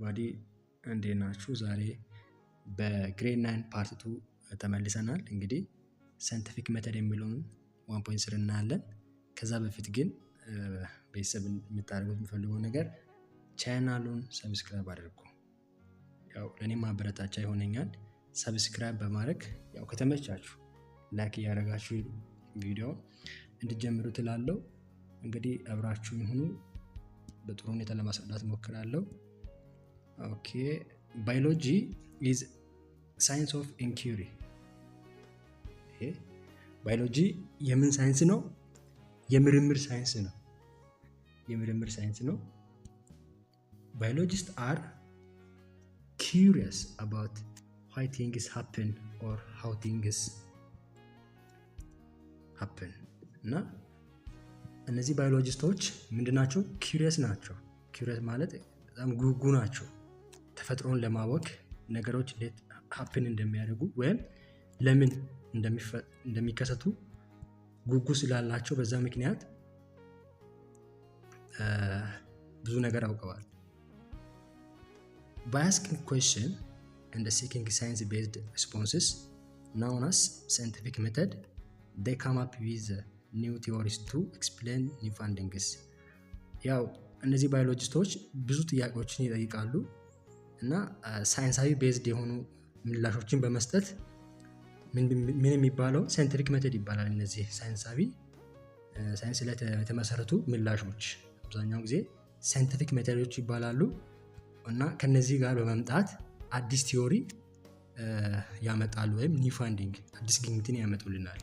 ኤቨሪባዲ እንዴት ናችሁ? ዛሬ በግሬድ 9 ፓርት 2 ተመልሰናል። እንግዲህ ሳይንቲፊክ ሜተድ የሚለውን 1.3 እናያለን። ከዛ በፊት ግን ቤተሰብ የምታደርጉት የምፈልገው ነገር ቻናሉን ሰብስክራይብ አድርጉ። ያው ለኔ ማበረታቻ ይሆነኛል። ሰብስክራይብ በማድረግ ያው ከተመቻችሁ ላይክ እያደረጋችሁ ቪዲዮ እንድጀምሩ ትላለሁ። እንግዲህ አብራችሁ ይሁኑ። በጥሩ ሁኔታ ለማስረዳት ሞክራለሁ። ኦኬ ባዮሎጂ is science of inquiry። ባዮሎጂ የምን ሳይንስ ነው? የምርምር ሳይንስ ነው። የምርምር ሳይንስ ነው። Biologists are curious about why things happen or how things happen። እና እነዚህ ባዮሎጂስቶች ምንድናቸው? ኪሪየስ ናቸው። ኪሪየስ ማለት በጣም ጉጉ ናቸው። ተፈጥሮን ለማወቅ ነገሮች እንዴት ሀፕን እንደሚያደርጉ ወይም ለምን እንደሚከሰቱ ጉጉ ስላላቸው በዛ ምክንያት ብዙ ነገር አውቀዋል። By asking question and seeking science-based responses known as scientific method, they come up with new theories to explain new findings። ያው እነዚህ ባዮሎጂስቶች ብዙ ጥያቄዎችን ይጠይቃሉ እና ሳይንሳዊ ቤዝድ የሆኑ ምላሾችን በመስጠት ምን የሚባለው ሳይንቲፊክ ሜተድ ይባላል። እነዚህ ሳይንስ ላይ የተመሰረቱ ምላሾች አብዛኛው ጊዜ ሳይንቲፊክ ሜተዶች ይባላሉ እና ከነዚህ ጋር በመምጣት አዲስ ቲዮሪ ያመጣሉ ወይም ኒው ፋይንዲንግ አዲስ ግኝትን ያመጡልናል።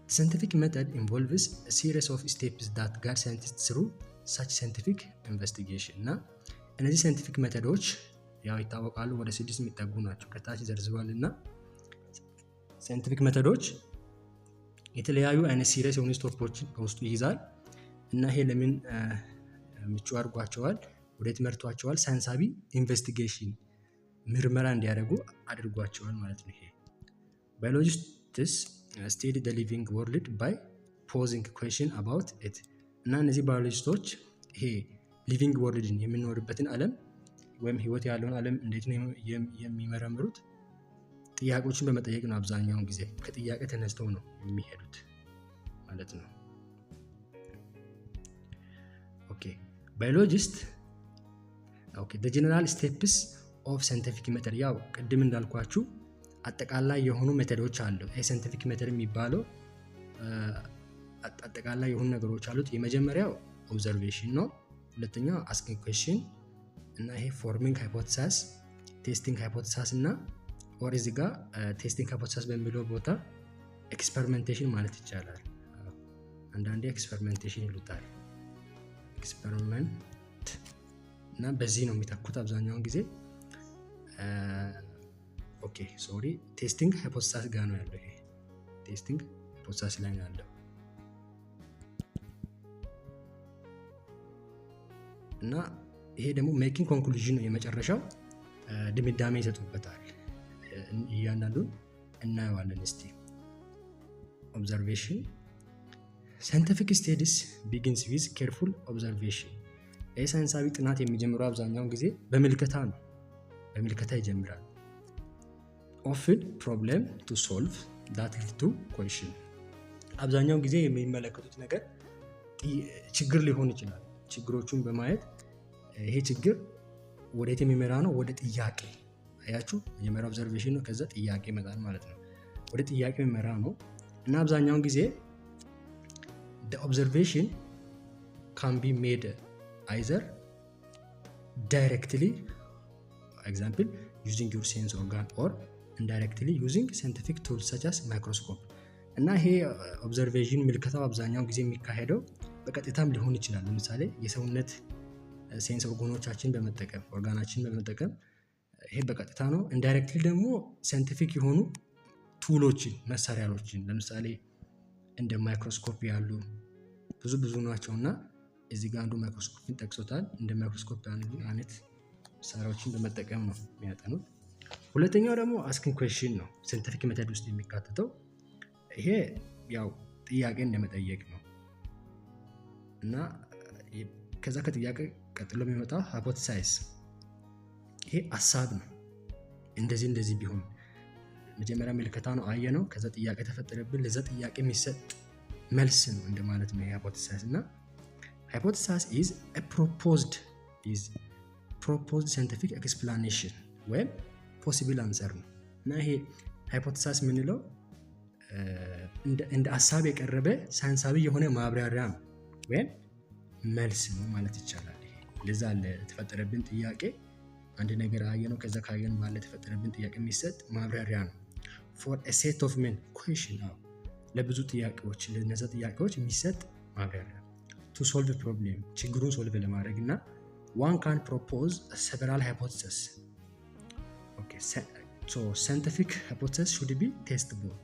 Scientific method involves a series of steps that guide scientists through such scientific investigation። እና እነዚህ ሳይንቲፊክ ሜተዶች ያው ይታወቃሉ፣ ወደ 6 የሚጠጉ ናቸው ከታች ዘርዝሯል። እና ሳይንቲፊክ ሜተዶች የተለያዩ አይነት ሲሪየስ የሆኑ ስቴፖችን በውስጡ ይይዛል እና ይሄ ለምን ምቹ አድርጓቸዋል? ወዴት መርቷቸዋል? ሳይንሳዊ ኢንቨስቲጌሽን ምርመራ እንዲያደርጉ አድርጓቸዋል ማለት ነው። ይሄ ባዮሎጂስትስ study the living world by posing question about it። እና እነዚህ ባዮሎጂስቶች ይሄ ሊቪንግ ወርልድን የምንኖርበትን ዓለም ወይም ህይወት ያለውን ዓለም እንዴት ነው የሚመረምሩት? ጥያቄዎችን በመጠየቅ ነው። አብዛኛውን ጊዜ ከጥያቄ ተነስተው ነው የሚሄዱት ማለት ነው። ኦኬ ባዮሎጂስት the general steps of scientific method። ያው ቅድም እንዳልኳችሁ አጠቃላይ የሆኑ ሜተዶች አሉ። ሳይንቲፊክ ሜተድ የሚባለው አጠቃላይ የሆኑ ነገሮች አሉት። የመጀመሪያው ኦብዘርቬሽን ነው። ሁለተኛው አስኪንግ ኩዌስችን እና ይሄ ፎርሚንግ ሃይፖቴሲስ፣ ቴስቲንግ ሃይፖቴሲስ እና ኦር እዚህ ጋር ቴስቲንግ ሃይፖቴሲስ በሚለው ቦታ ኤክስፐሪመንቴሽን ማለት ይቻላል። አንዳንዴ ኤክስፐሪመንቴሽን ይሉታል። ኤክስፐሪመንት እና በዚህ ነው የሚተኩት አብዛኛውን ጊዜ። ኦኬ ሶሪ ቴስቲንግ ሃይፖቴሲስ ጋር ነው ያለው። ይሄ ቴስቲንግ ሃይፖቴሲስ ላይ ነው ያለው እና ይሄ ደግሞ ሜኪንግ ኮንክሉዥን ነው። የመጨረሻው ድምዳሜ ይሰጡበታል። እያንዳንዱን እናየዋለን እስቲ። ኦብዘርቬሽን ሳይንቲፊክ ስታዲስ ቢጊንስ ዊዝ ኬርፉል ኦብዘርቬሽን። ይህ ሳይንሳዊ ጥናት የሚጀምረው አብዛኛውን ጊዜ በምልከታ ነው። በምልከታ ይጀምራል። often problem to solve that lead to question። አብዛኛውን ጊዜ የሚመለከቱት ነገር ችግር ሊሆን ይችላል። ችግሮቹን በማየት ይሄ ችግር ወዴት የሚመራ ነው? ወደ ጥያቄ። አያችሁ፣ መጀመሪያ ኦብዘርቬሽን ነው፣ ከዛ ጥያቄ ይመጣል ማለት ነው። ወደ ጥያቄ የሚመራ ነው እና አብዛኛውን ጊዜ the observation can be made either directly, example using your sense organ, or indirectly using scientific tools such as microscope። እና ይሄ ኦብዘርቬሽን ምልከታው አብዛኛው ጊዜ የሚካሄደው በቀጥታም ሊሆን ይችላል። ለምሳሌ የሰውነት ሴንስ ኦርጋኖቻችን በመጠቀም ይሄ በቀጥታ ነው። ኢንዳይሬክትሊ ደግሞ ሳይንቲፊክ የሆኑ ቱሎችን መሳሪያዎችን ለምሳሌ እንደ ማይክሮስኮፕ ያሉ ብዙ ናቸው እና እዚህ ጋር አንዱ ማይክሮስኮፕን ጠቅሶታል። እንደ ማይክሮስኮፕ አይነት መሳሪያዎችን በመጠቀም ነው የሚያጠኑት። ሁለተኛው ደግሞ አስኪንግ ኩዌስችን ነው ሳይንቲፊክ ሜተድ ውስጥ የሚካተተው። ይሄ ያው ጥያቄ እንደመጠየቅ ነው እና ከዛ ከጥያቄ ቀጥሎ የሚመጣው ሃይፖቴሲስ ይሄ ሀሳብ ነው። እንደዚህ ቢሆን መጀመሪያ ምልከታ ነው አየነው። ከዛ ጥያቄ ተፈጠረብን። ለዛ ጥያቄ የሚሰጥ መልስ ነው እንደማለት ነው ሃይፖቴሲስ። እና ሃይፖቴሲስ is a proposed scientific explanation ወይም possible answer ነው። እና ይሄ ሃይፖቴሲስ የምንለው እንደ ሀሳብ የቀረበ ሳይንሳዊ የሆነ ማብራሪያ ነው ወይም መልስ ነው ማለት ይቻላል። ይሄ ለዛ ለተፈጠረብን ጥያቄ አንድ ነገር አየነው። ከዛ ካየን በኋላ ለተፈጠረብን ጥያቄ የሚሰጥ ማብራሪያ ነው። for a set of men question ለብዙ ጥያቄዎች ለነዛ ጥያቄዎች የሚሰጥ ማብራሪያ to solve a problem ችግሩን ሶልቭ ለማድረግ እና one can propose several hypotheses. okay so scientific hypothesis should be testable.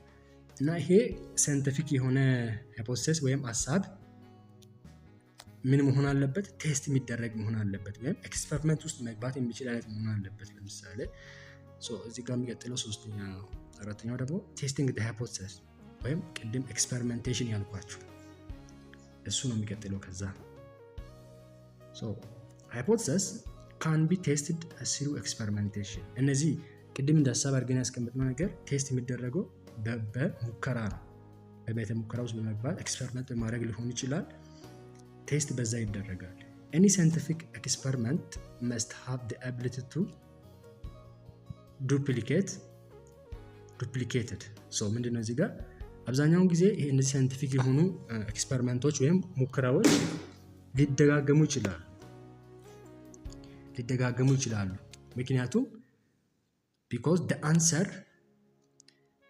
እና ይሄ ሳይንቲፊክ የሆነ ሃይፖቴሲስ ወይም ሀሳብ ምን መሆን አለበት? ቴስት የሚደረግ መሆን አለበት ወይም ኤክስፐሪመንት ውስጥ መግባት የሚችል አይነት መሆን አለበት። ለምሳሌ እዚህ ጋር የሚቀጥለው አራተኛው ደግሞ ቴስቲንግ ዘ ሃይፖቴሲስ ወይም ቅድም ኤክስፐሪመንቴሽን ያልኳችሁ እሱ ነው የሚቀጥለው። ከዛ ሃይፖቴሲስ ካን ቢ ቴስትድ through experimentation። እነዚህ ቅድም እንደ ሀሳብ አድርገን ያስቀመጥነው ነገር ቴስት የሚደረገው በሙከራ ነው። በቤተ ሙከራ ውስጥ በመግባት ኤክስፐሪመንት በማድረግ ሊሆን ይችላል። ቴስት በዛ ይደረጋል። any scientific experiment must have the ability to duplicated ምንድነው እዚህ ጋር አብዛኛውን ጊዜ እነዚህ ሳይንቲፊክ የሆኑ ኤክስፐሪመንቶች ወይም ሙከራዎች ሊደጋገሙ ይችላሉ። ምክንያቱም because the answer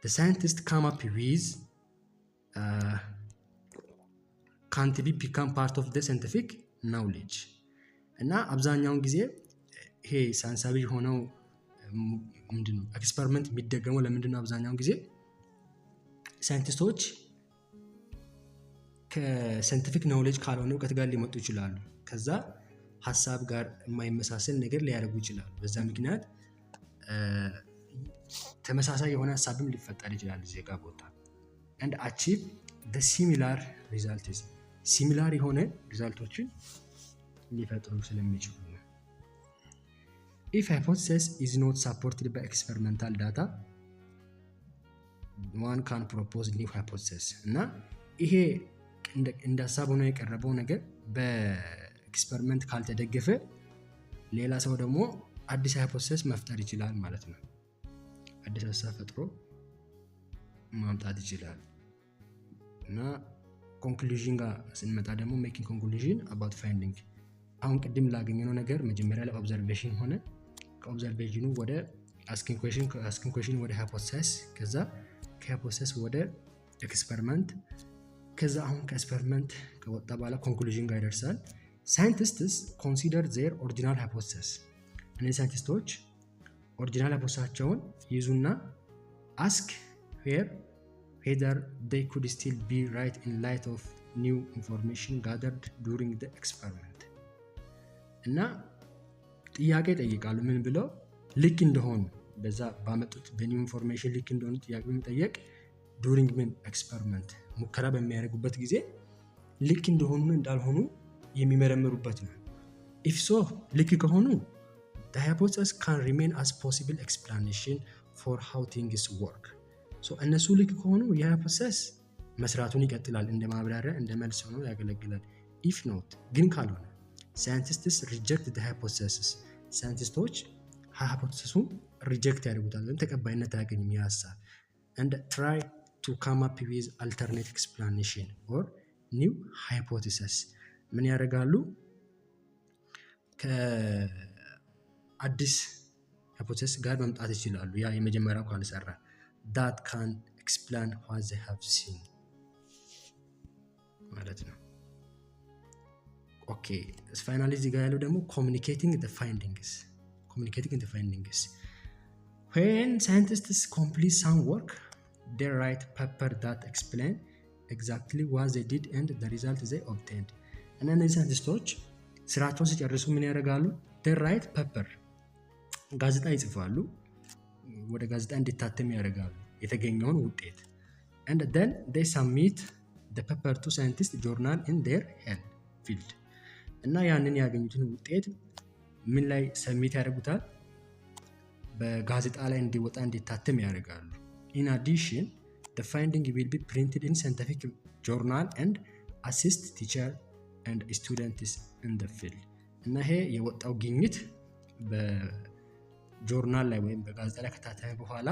the scientist come up with can't become part of the scientific knowledge። እና አብዛኛውን ጊዜ ይሄ ሳይንሳዊ የሆነው ምንድነው ኤክስፐሪመንት የሚደገመው ለምንድነው? አብዛኛውን ጊዜ ሳይንቲስቶች ከሳይንቲፊክ ኖሌጅ ካልሆነ እውቀት ጋር ሊመጡ ይችላሉ። ከዛ ሀሳብ ጋር የማይመሳሰል ነገር ሊያደርጉ ይችላሉ። በዛ ምክንያት ተመሳሳይ የሆነ ሀሳብም ሊፈጠር ይችላል እዚህ ጋር ቦታ and achieve the similar results ሲሚላር የሆነ ሪዛልቶችን ሊፈጥሩ ስለሚችሉ ነው። if hypothesis is not supported by experimental data one can propose new hypothesis። እና ይሄ እንደ ሀሳብ ሆኖ የቀረበው ነገር በኤክስፐሪመንት ካልተደገፈ ሌላ ሰው ደግሞ አዲስ ሃይፖቴሲስ መፍጠር ይችላል ማለት ነው። አዲስ ሀሳብ ፈጥሮ ማምጣት ይችላል። እና ኮንክሉዥን ጋር ስንመጣ ደግሞ ሜኪንግ ኮንክሉዥን አባውት ፋይንዲንግ አሁን ቅድም ላገኘነው ነገር መጀመሪያ ላይ ኦብዘርቬሽን ሆነ። ከኦብዘርቬሽኑ ወደ አስኪንግ ኩዌስችን ወደ ሃይፖቴሲስ፣ ከዛ ከሃይፖቴሲስ ወደ ኤክስፐሪመንት፣ ከዛ አሁን ከኤክስፐሪመንት ከወጣ በኋላ ኮንክሉዥን ጋር ይደርሳል። ሳይንቲስትስ ኮንሲደር ዜር ኦሪጂናል ሃይፖቴሲስ። እነዚህ ሳይንቲስቶች ኦሪጂናል ሃይፖቴሲሳቸውን ይዙና አስክ whether they could still be right in light of new information gathered during the experiment። እና ጥያቄ ጠይቃሉ። ምን ብለው? ልክ እንደሆኑ በዛ ባመጡት በኒው ኢንፎርሜሽን ልክ እንደሆኑ ጥያቄ መጠየቅ during ምን ኤክስፐሪመንት ሙከራ በሚያደርጉበት ጊዜ ልክ እንደሆኑ እንዳልሆኑ የሚመረምሩበት ነው። if so ልክ ከሆኑ the hypothesis can remain as possible explanation for how things work። እነሱ ልክ ከሆኑ የሃይፖቴሲስ መስራቱን ይቀጥላል፣ እንደ ማብራሪያ እንደ መልስ ሆኖ ያገለግላል። if not ግን ካልሆነ scientists reject the hypothesis። ሳይንቲስቶች ሃይፖቴሲሱን ሪጀክት ያደርጉታል ወይም ተቀባይነት አያገኝም የሀሳብ and try to come up with alternate explanation or new hypothesis። ምን ያደርጋሉ? ከአዲስ ሃይፖቴሲስ ጋር መምጣት ይችላሉ። ያ የመጀመሪያው ካልሰራ that can explain what they have seen ማለት ነው። ኦኬ ፋይናሊ እዚህ ጋር ያለው ደግሞ communicating the findings when scientists complete some work they write paper that explain exactly what they did and the result they obtained። እና እነዚህ ሳይንቲስቶች ስራቸውን ሲጨርሱ ምን ያደርጋሉ? they write paper ጋዜጣ ይጽፋሉ፣ ወደ ጋዜጣ እንዲታተም ያደርጋሉ የተገኘውን ውጤት and then they submit the paper to scientist journal in their field። እና ያንን ያገኙትን ውጤት ምን ላይ ሰብሚት ያደርጉታል? በጋዜጣ ላይ እንዲወጣ እንዲታተም ያደርጋሉ። In addition, the finding will be printed in scientific journal and assist teacher and students in the field. እና ይሄ የወጣው ግኝት በጆርናል ላይ ወይም በጋዜጣ ላይ ከታተመ በኋላ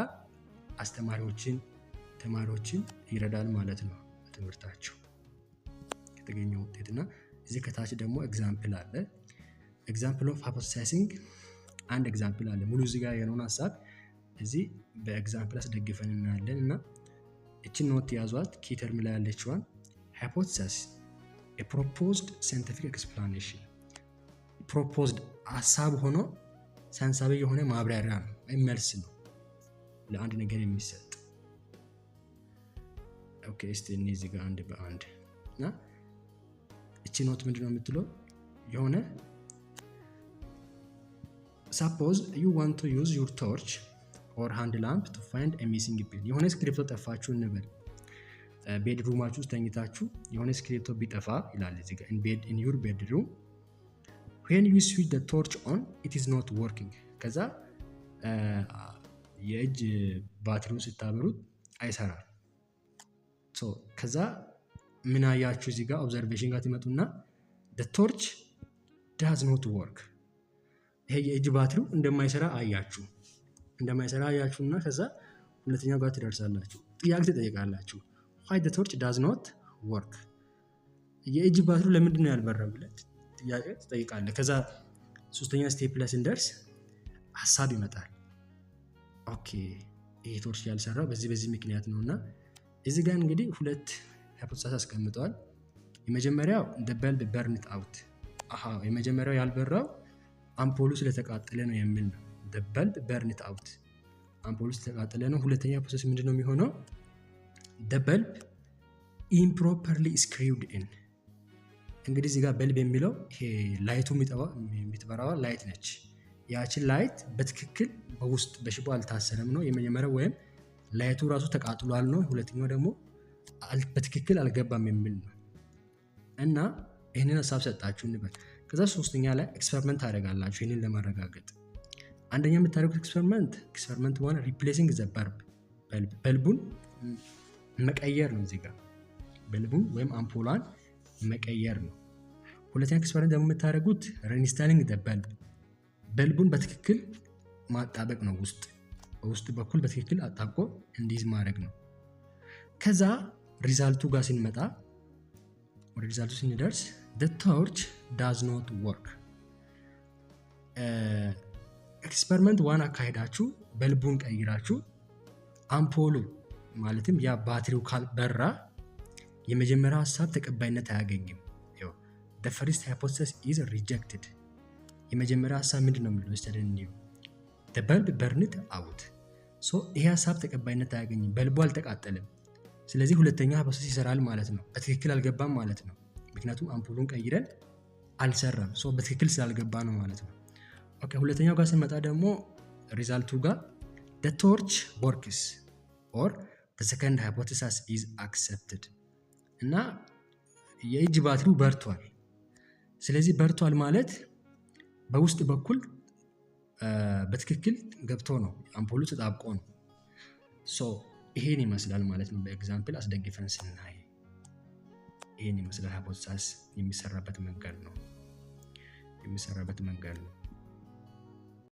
አስተማሪዎችን ተማሪዎችን ይረዳል ማለት ነው በትምህርታቸው የተገኘው ውጤትና እዚህ ከታች ደግሞ ኤግዛምፕል አለ። ኤግዛምፕል ኦፍ ሃይፖቴሳይዚንግ አንድ ኤግዛምፕል አለ። ሙሉ እዚህ ጋር የሆነውን ሀሳብ እዚህ በኤግዛምፕል አስደግፈን እናያለን እና እቺን ኖት ያዟት። ኪ ተርም ላይ ያለችዋን ሃይፖቴሲስ a proposed scientific explanation proposed ሀሳብ ሆኖ ሳይንሳዊ የሆነ ማብራሪያ ነው ወይም መልስ ነው ለአንድ ነገር የሚሰጥ። ኦኬ እስቲ እዚህ ጋር አንድ በአንድ እና እቺ ኖት ምንድነው የምትለው የሆነ suppose you want to use your torch or hand lamp to find a missing pen የሆነ ስክሪፕቶ ጠፋችሁ እንበል። ቤድሩማችሁ ውስጥ ተኝታችሁ የሆነ ስክሪፕቶ ቢጠፋ ይላል እዚህ ጋር in your bedroom when you switch the torch on it is not working ከዛ የእጅ ባትሪውን ስታበሩት አይሰራም። ከዛ ምን አያችሁ እዚህ ጋር ኦብዘርቬሽን ጋር ትመጡና the torch does not work ይሄ የእጅ ባትሪው እንደማይሰራ አያችሁና ከዛ ሁለተኛው ጋር ትደርሳላችሁ። ጥያቄ ትጠይቃላችሁ why the torch does not work የእጅ ባትሪው ለምንድን ነው ያልበራው ብለህ ጥያቄ ትጠይቃለህ። ከዛ ሶስተኛ ስቴፕ ላይ ስንደርስ ሐሳብ ይመጣል። ኦኬ ይሄ ቶርች ያልሰራው በዚህ ምክንያት ነውና እዚህ ጋር እንግዲህ ሁለት ሃይፖቴሲስ አስቀምጠዋል። የመጀመሪያው the bulb burned out የመጀመሪያው ያልበራው አምፖሉ ስለተቃጠለ ነው የሚል ነው። the bulb burned out አምፖሉ ስለተቃጠለ ነው። ሁለተኛ ፕሮሰስ ምንድነው የሚሆነው the bulb improperly screwed in እንግዲህ እዚህ ጋር በልብ የሚለው ይሄ ላይቱ የሚትበራዋ ላይት ነች። ያችን ላይት በትክክል በውስጥ በሽቦ አልታሰረም ነው የመጀመሪያው፣ ወይም ላይቱ ራሱ ተቃጥሏል ነው። ሁለተኛው ደግሞ በትክክል አልገባም የሚል ነው። እና ይሄንን ሐሳብ ሰጣችሁ እንበል። ከዛ ሶስተኛ ላይ ኤክስፐሪመንት ታደርጋላችሁ ይሄንን ለማረጋገጥ። አንደኛ የምታደርጉት ኤክስፐሪመንት 1 replacing the bulb በልቡን መቀየር ነው። እዚህ ጋር በልቡን ወይም አምፖሏን መቀየር ነው። ሁለተኛ ኤክስፐሪመንት ደግሞ የምታደርጉት reinstalling the bulb በልቡን በትክክል ማጣበቅ ነው። በውስጥ በኩል በትክክል አጣብቆ እንዲይዝ ማድረግ ነው። ከዛ ሪዛልቱ ጋር ስንመጣ ወደ ሪዛልቱ ስንደርስ the torch does not work ኤክስፐሪመንት 1 አካሄዳችሁ በልቡን ቀይራችሁ አምፖሉ ማለትም ያ ባትሪው ካልበራ የመጀመሪያው ሐሳብ ተቀባይነት አያገኝም። the first hypothesis is rejected የመጀመሪያው ሐሳብ ምንድነው የሚለው ስለዚህ the bulb burned out ይሄ ሐሳብ ተቀባይነት አያገኝም፣ በልቡ አልተቃጠለም። ስለዚህ ሁለተኛው ሃይፖቴሲስ ይሰራል ማለት ነው። በትክክል አልገባም ማለት ነው፣ ምክንያቱም አምፖሉን ቀይረን አልሰራም። በትክክል ስላልገባ ነው ማለት ነው። ኦኬ ሁለተኛው ጋር ስንመጣ ደግሞ ሪዛልቱ ጋር the torch works or the second hypothesis is accepted እና የእጅ ባትሪው በርቷል። ስለዚህ በርቷል ማለት በውስጥ በኩል በትክክል ገብቶ ነው፣ አምፖሉ ተጣብቆ ነው። ይሄን ይመስላል ማለት ነው። በኤግዛምፕል አስደግፈን ስናይ ይሄን ይመስላል ሃይፖቴሲስ የሚሰራበት መንገድ ነው።